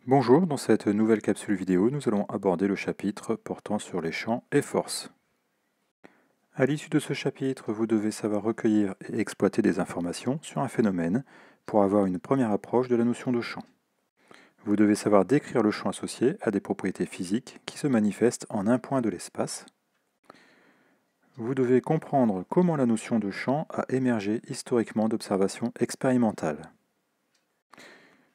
Bonjour, dans cette nouvelle capsule vidéo, nous allons aborder le chapitre portant sur les champs et forces. À l'issue de ce chapitre, vous devez savoir recueillir et exploiter des informations sur un phénomène pour avoir une première approche de la notion de champ. Vous devez savoir décrire le champ associé à des propriétés physiques qui se manifestent en un point de l'espace. Vous devez comprendre comment la notion de champ a émergé historiquement d'observations expérimentales.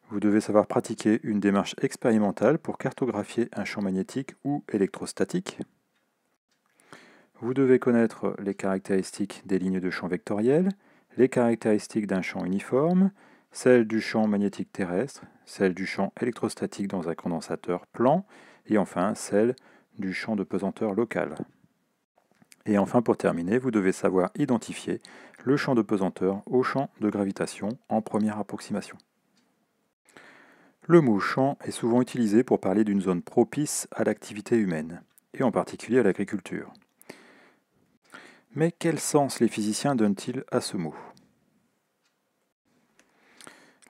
Vous devez savoir pratiquer une démarche expérimentale pour cartographier un champ magnétique ou électrostatique. Vous devez connaître les caractéristiques des lignes de champ vectorielles, les caractéristiques d'un champ uniforme, celles du champ magnétique terrestre, celles du champ électrostatique dans un condensateur plan, et enfin celles du champ de pesanteur local. Et enfin, pour terminer, vous devez savoir identifier le champ de pesanteur au champ de gravitation en première approximation. Le mot champ est souvent utilisé pour parler d'une zone propice à l'activité humaine, et en particulier à l'agriculture. Mais quel sens les physiciens donnent-ils à ce mot?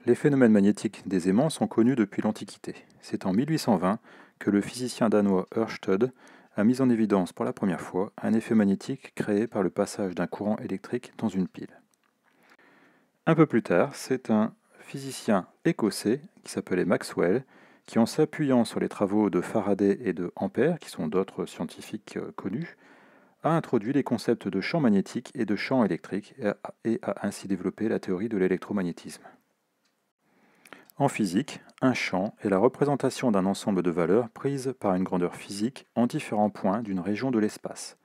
Les phénomènes magnétiques des aimants sont connus depuis l'Antiquité. C'est en 1820 que le physicien danois Ørsted a mis en évidence pour la première fois un effet magnétique créé par le passage d'un courant électrique dans une pile. Un peu plus tard, c'est un physicien écossais qui s'appelait Maxwell qui, en s'appuyant sur les travaux de Faraday et de Ampère, qui sont d'autres scientifiques connus, a introduit les concepts de champ magnétique et de champ électrique et a ainsi développé la théorie de l'électromagnétisme. En physique, un champ est la représentation d'un ensemble de valeurs prises par une grandeur physique en différents points d'une région de l'espace.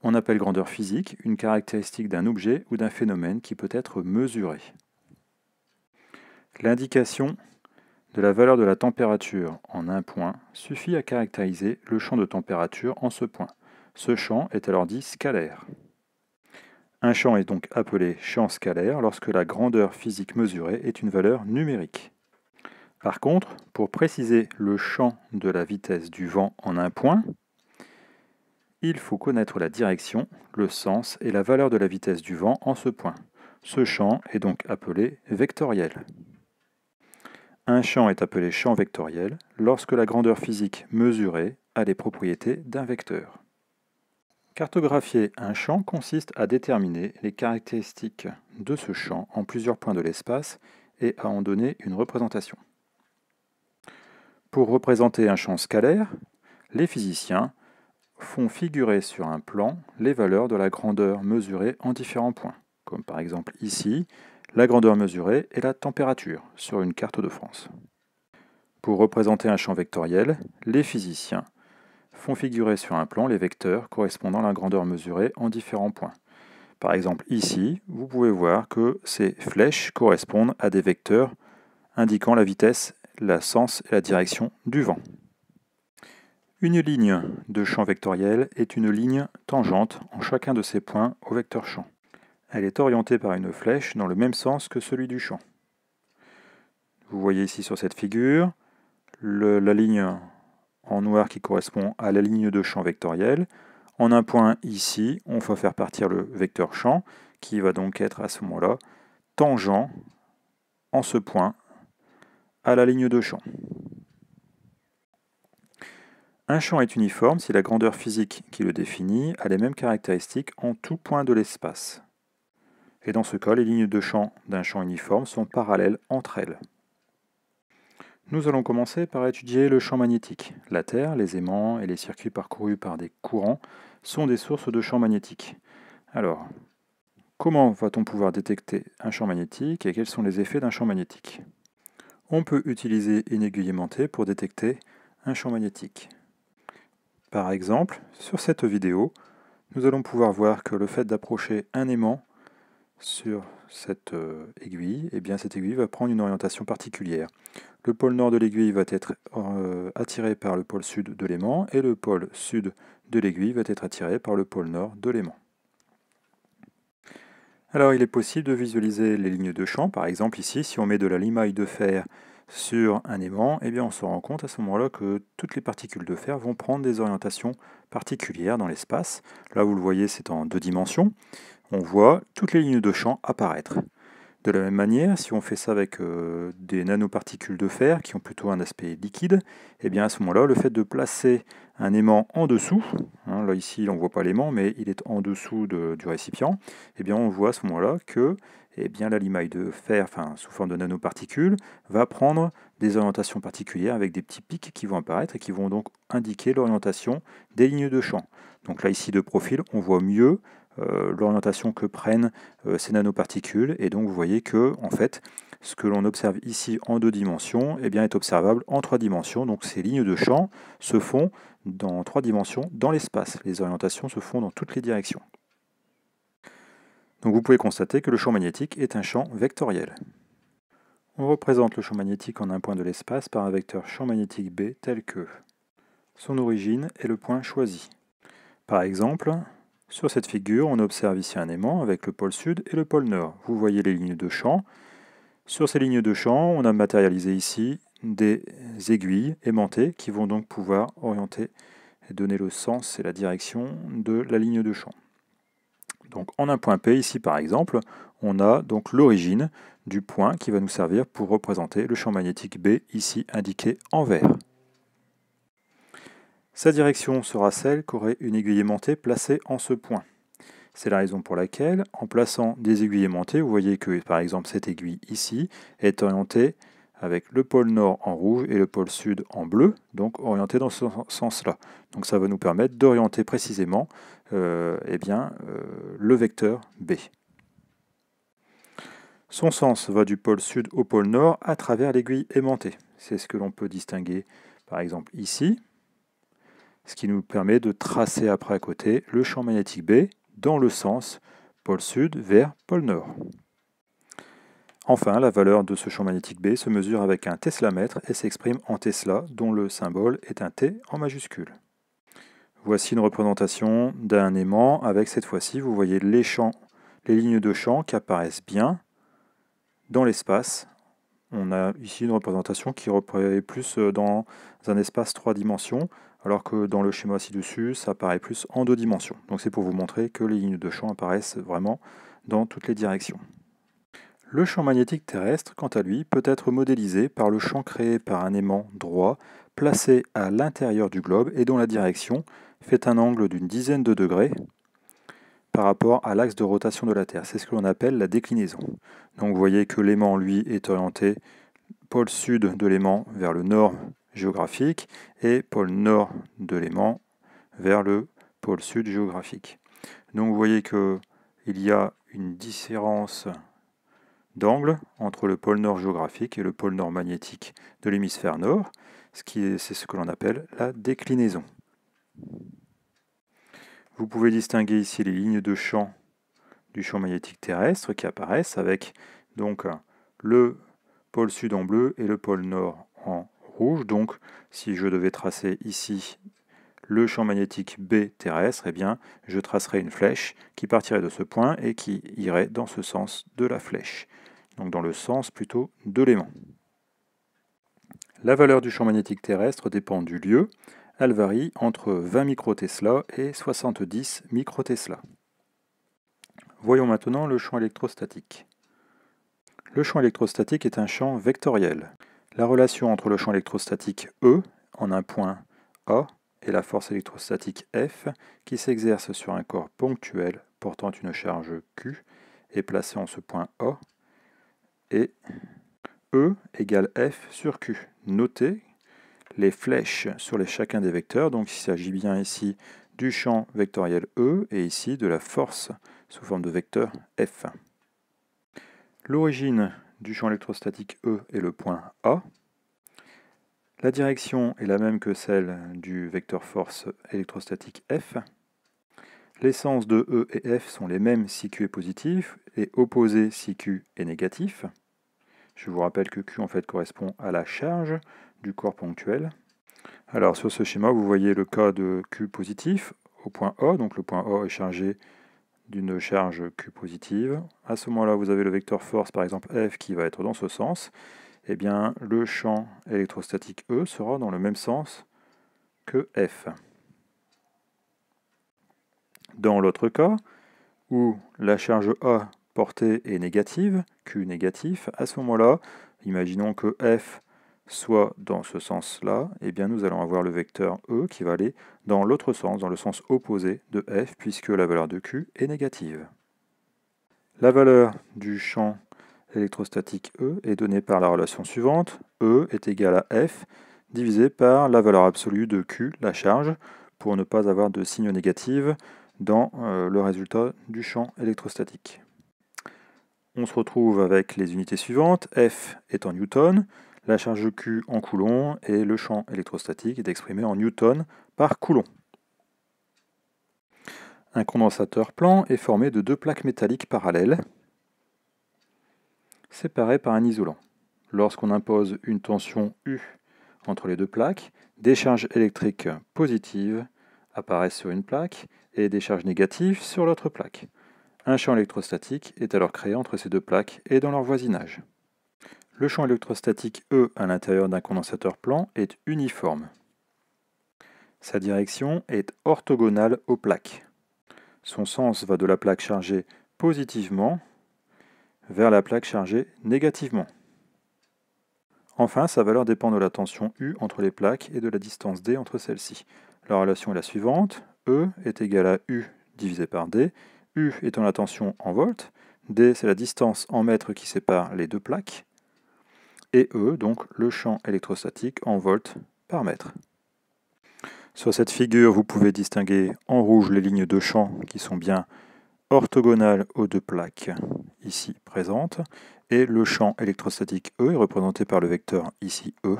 On appelle grandeur physique une caractéristique d'un objet ou d'un phénomène qui peut être mesuré. L'indication de la valeur de la température en un point suffit à caractériser le champ de température en ce point. Ce champ est alors dit scalaire. Un champ est donc appelé champ scalaire lorsque la grandeur physique mesurée est une valeur numérique. Par contre, pour préciser le champ de la vitesse du vent en un point, il faut connaître la direction, le sens et la valeur de la vitesse du vent en ce point. Ce champ est donc appelé vectoriel. Un champ est appelé champ vectoriel lorsque la grandeur physique mesurée a les propriétés d'un vecteur. Cartographier un champ consiste à déterminer les caractéristiques de ce champ en plusieurs points de l'espace et à en donner une représentation. Pour représenter un champ scalaire, les physiciens font figurer sur un plan les valeurs de la grandeur mesurée en différents points, comme par exemple ici, la grandeur mesurée et la température sur une carte de France. Pour représenter un champ vectoriel, les physiciens font figurer sur un plan les vecteurs correspondant à la grandeur mesurée en différents points. Par exemple, ici, vous pouvez voir que ces flèches correspondent à des vecteurs indiquant la vitesse, le sens et la direction du vent. Une ligne de champ vectoriel est une ligne tangente en chacun de ces points au vecteur champ. Elle est orientée par une flèche dans le même sens que celui du champ. Vous voyez ici sur cette figure la ligne en noir qui correspond à la ligne de champ vectoriel. En un point ici, on va faire partir le vecteur champ, qui va donc être à ce moment-là tangent en ce point à la ligne de champ. Un champ est uniforme si la grandeur physique qui le définit a les mêmes caractéristiques en tout point de l'espace. Et dans ce cas, les lignes de champ d'un champ uniforme sont parallèles entre elles. Nous allons commencer par étudier le champ magnétique. La Terre, les aimants et les circuits parcourus par des courants sont des sources de champs magnétiques. Alors, comment va-t-on pouvoir détecter un champ magnétique et quels sont les effets d'un champ magnétique? On peut utiliser une aiguille aimantée pour détecter un champ magnétique. Par exemple, sur cette vidéo, nous allons pouvoir voir que le fait d'approcher un aimant sur cette aiguille, cette aiguille va prendre une orientation particulière. Le pôle nord de l'aiguille va être attiré par le pôle sud de l'aimant et le pôle sud de l'aiguille va être attiré par le pôle nord de l'aimant. Alors il est possible de visualiser les lignes de champ. Par exemple ici, si on met de la limaille de fer sur un aimant, on se rend compte à ce moment-là que toutes les particules de fer vont prendre des orientations particulières dans l'espace. Là vous le voyez, c'est en 2 dimensions. On voit toutes les lignes de champ apparaître. De la même manière, si on fait ça avec des nanoparticules de fer qui ont plutôt un aspect liquide, eh bien à ce moment-là, le fait de placer un aimant en dessous, là ici on ne voit pas l'aimant, mais il est en dessous du récipient, eh bien on voit à ce moment-là que la limaille de fer, sous forme de nanoparticules, va prendre des orientations particulières avec des petits pics qui vont apparaître et qui vont donc indiquer l'orientation des lignes de champ. Donc là ici de profil, on voit mieux l'orientation que prennent ces nanoparticules, et donc vous voyez que en fait ce que l'on observe ici en 2 dimensions est observable en 3 dimensions. Donc ces lignes de champ se font dans 3 dimensions dans l'espace. Les orientations se font dans toutes les directions. Donc vous pouvez constater que le champ magnétique est un champ vectoriel. On représente le champ magnétique en un point de l'espace par un vecteur champ magnétique B tel que son origine est le point choisi. Par exemple, sur cette figure, on observe ici un aimant avec le pôle sud et le pôle nord. Vous voyez les lignes de champ. Sur ces lignes de champ, on a matérialisé ici des aiguilles aimantées qui vont donc pouvoir orienter et donner le sens et la direction de la ligne de champ. Donc en un point P, ici par exemple, on a donc l'origine du point qui va nous servir pour représenter le champ magnétique B, ici indiqué en vert. Sa direction sera celle qu'aurait une aiguille aimantée placée en ce point. C'est la raison pour laquelle, en plaçant des aiguilles aimantées, vous voyez que par exemple cette aiguille ici est orientée avec le pôle nord en rouge et le pôle sud en bleu, donc orientée dans ce sens-là. Donc ça va nous permettre d'orienter précisément le vecteur B. Son sens va du pôle sud au pôle nord à travers l'aiguille aimantée. C'est ce que l'on peut distinguer par exemple ici, ce qui nous permet de tracer après à côté le champ magnétique B dans le sens pôle sud vers pôle nord. Enfin, la valeur de ce champ magnétique B se mesure avec un teslamètre et s'exprime en Tesla, dont le symbole est un T en majuscule. Voici une représentation d'un aimant avec cette fois-ci, vous voyez les lignes de champ qui apparaissent bien dans l'espace. On a ici une représentation qui est plus dans un espace 3 dimensions, alors que dans le schéma ci-dessus, ça apparaît plus en 2 dimensions. Donc c'est pour vous montrer que les lignes de champ apparaissent vraiment dans toutes les directions. Le champ magnétique terrestre, quant à lui, peut être modélisé par le champ créé par un aimant droit placé à l'intérieur du globe et dont la direction fait un angle d'une dizaine de degrés par rapport à l'axe de rotation de la Terre. C'est ce que l'on appelle la déclinaison. Donc vous voyez que l'aimant, lui, est orienté pôle sud de l'aimant vers le nord géographique et pôle nord de l'aimant vers le pôle sud géographique. Donc vous voyez qu'il y a une différence d'angle entre le pôle nord géographique et le pôle nord magnétique de l'hémisphère nord, c'est ce que l'on appelle la déclinaison. Vous pouvez distinguer ici les lignes de champ du champ magnétique terrestre qui apparaissent avec donc le pôle sud en bleu et le pôle nord en rouge. Donc si je devais tracer ici le champ magnétique B terrestre, je tracerais une flèche qui partirait de ce point et qui irait dans ce sens de la flèche, donc dans le sens plutôt de l'aimant. La valeur du champ magnétique terrestre dépend du lieu. Elle varie entre 20 microtesla et 70 microtesla. Voyons maintenant le champ électrostatique. Le champ électrostatique est un champ vectoriel. La relation entre le champ électrostatique E, en un point A, et la force électrostatique F, qui s'exerce sur un corps ponctuel portant une charge Q, est placée en ce point A, et E égale F sur Q. Notez les flèches sur chacun des vecteurs, donc il s'agit bien ici du champ vectoriel E, et ici de la force sous forme de vecteur F. L'origine du champ électrostatique E est le point A. La direction est la même que celle du vecteur force électrostatique F. Les sens de E et F sont les mêmes si Q est positif et opposés si Q est négatif. Je vous rappelle que Q en fait correspond à la charge du corps ponctuel. Alors sur ce schéma, vous voyez le cas de Q positif au point A, donc le point A est chargé d'une charge Q positive. À ce moment-là, vous avez le vecteur force, par exemple F, qui va être dans ce sens. Le champ électrostatique E sera dans le même sens que F. Dans l'autre cas, où la charge A portée est négative, Q négatif, à ce moment-là, imaginons que F soit dans ce sens-là, eh bien nous allons avoir le vecteur E qui va aller dans l'autre sens, dans le sens opposé de F, puisque la valeur de Q est négative. La valeur du champ électrostatique E est donnée par la relation suivante. E est égal à F divisé par la valeur absolue de Q, la charge, pour ne pas avoir de signe négatif dans le résultat du champ électrostatique. On se retrouve avec les unités suivantes. F est en newton, la charge Q en coulomb, et le champ électrostatique est exprimé en newton par coulomb. Un condensateur plan est formé de deux plaques métalliques parallèles, séparées par un isolant. Lorsqu'on impose une tension U entre les deux plaques, des charges électriques positives apparaissent sur une plaque et des charges négatives sur l'autre plaque. Un champ électrostatique est alors créé entre ces deux plaques et dans leur voisinage. Le champ électrostatique E à l'intérieur d'un condensateur plan est uniforme. Sa direction est orthogonale aux plaques. Son sens va de la plaque chargée positivement vers la plaque chargée négativement. Enfin, sa valeur dépend de la tension U entre les plaques et de la distance D entre celles-ci. La relation est la suivante. E est égal à U divisé par D. U étant la tension en volts, D c'est la distance en mètres qui sépare les deux plaques, et E donc le champ électrostatique en volts par mètre. Sur cette figure, vous pouvez distinguer en rouge les lignes de champ qui sont bien orthogonales aux deux plaques ici présentes, et le champ électrostatique E est représenté par le vecteur ici E,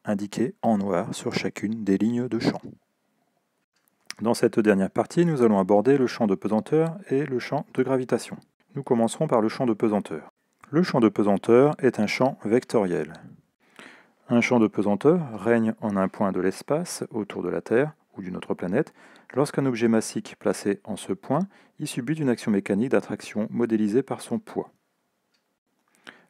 indiqué en noir sur chacune des lignes de champ. Dans cette dernière partie, nous allons aborder le champ de pesanteur et le champ de gravitation. Nous commencerons par le champ de pesanteur. Le champ de pesanteur est un champ vectoriel. Un champ de pesanteur règne en un point de l'espace autour de la Terre ou d'une autre planète lorsqu'un objet massique placé en ce point y subit une action mécanique d'attraction modélisée par son poids.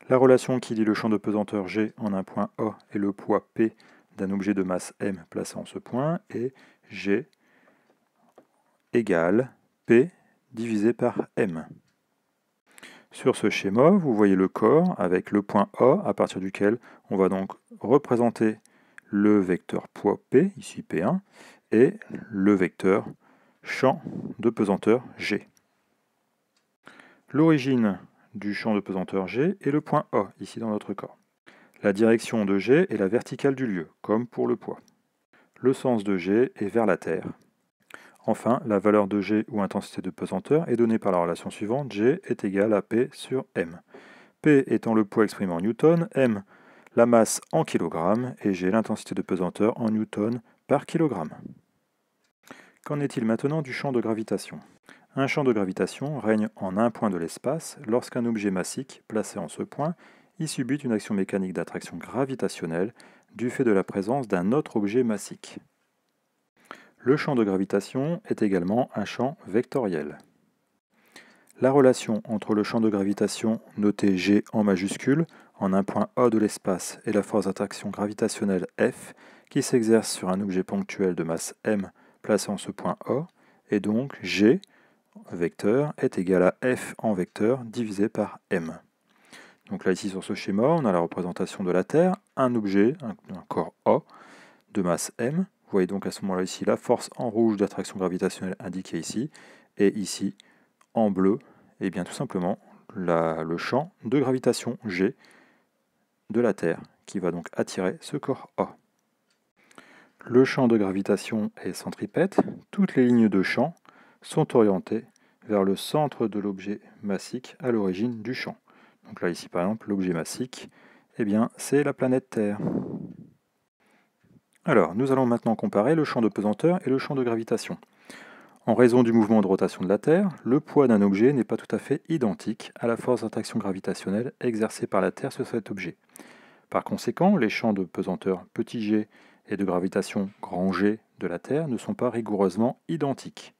La relation qui lie le champ de pesanteur G en un point A et le poids P d'un objet de masse M placé en ce point est G égale P divisé par M. Sur ce schéma, vous voyez le corps avec le point A à partir duquel on va donc représenter le vecteur poids P, ici P1, et le vecteur champ de pesanteur G. L'origine du champ de pesanteur G est le point A, ici dans notre corps. La direction de G est la verticale du lieu, comme pour le poids. Le sens de G est vers la Terre. Enfin, la valeur de G ou intensité de pesanteur est donnée par la relation suivante, G est égal à P sur M. P étant le poids exprimé en newton, M la masse en kilogrammes et G l'intensité de pesanteur en newton par kilogramme. Qu'en est-il maintenant du champ de gravitation? Un champ de gravitation règne en un point de l'espace lorsqu'un objet massique placé en ce point y subit une action mécanique d'attraction gravitationnelle du fait de la présence d'un autre objet massique. Le champ de gravitation est également un champ vectoriel. La relation entre le champ de gravitation, noté G en majuscule, en un point A de l'espace, et la force d'attraction gravitationnelle F, qui s'exerce sur un objet ponctuel de masse M placé en ce point A, est donc G, vecteur, est égal à F en vecteur divisé par M. Donc là, ici, sur ce schéma, on a la représentation de la Terre, un objet, un corps A, de masse M. Vous voyez donc à ce moment-là ici la force en rouge d'attraction gravitationnelle indiquée ici, et ici en bleu, et bien tout simplement le champ de gravitation G de la Terre qui va donc attirer ce corps A. Le champ de gravitation est centripète, toutes les lignes de champ sont orientées vers le centre de l'objet massique à l'origine du champ. Donc là ici par exemple l'objet massique, eh bien c'est la planète Terre. Alors, nous allons maintenant comparer le champ de pesanteur et le champ de gravitation. En raison du mouvement de rotation de la Terre, le poids d'un objet n'est pas tout à fait identique à la force d'attraction gravitationnelle exercée par la Terre sur cet objet. Par conséquent, les champs de pesanteur petit g et de gravitation grand G de la Terre ne sont pas rigoureusement identiques.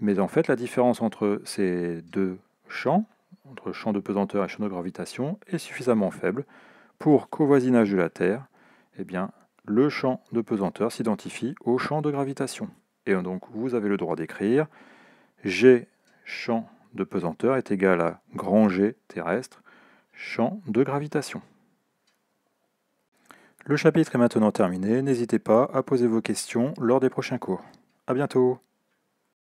Mais en fait, la différence entre ces deux champs, entre champ de pesanteur et champ de gravitation, est suffisamment faible pour qu'au voisinage de la Terre, eh bien, le champ de pesanteur s'identifie au champ de gravitation. Et donc, vous avez le droit d'écrire G champ de pesanteur est égal à grand G terrestre, champ de gravitation. Le chapitre est maintenant terminé, n'hésitez pas à poser vos questions lors des prochains cours. À bientôt!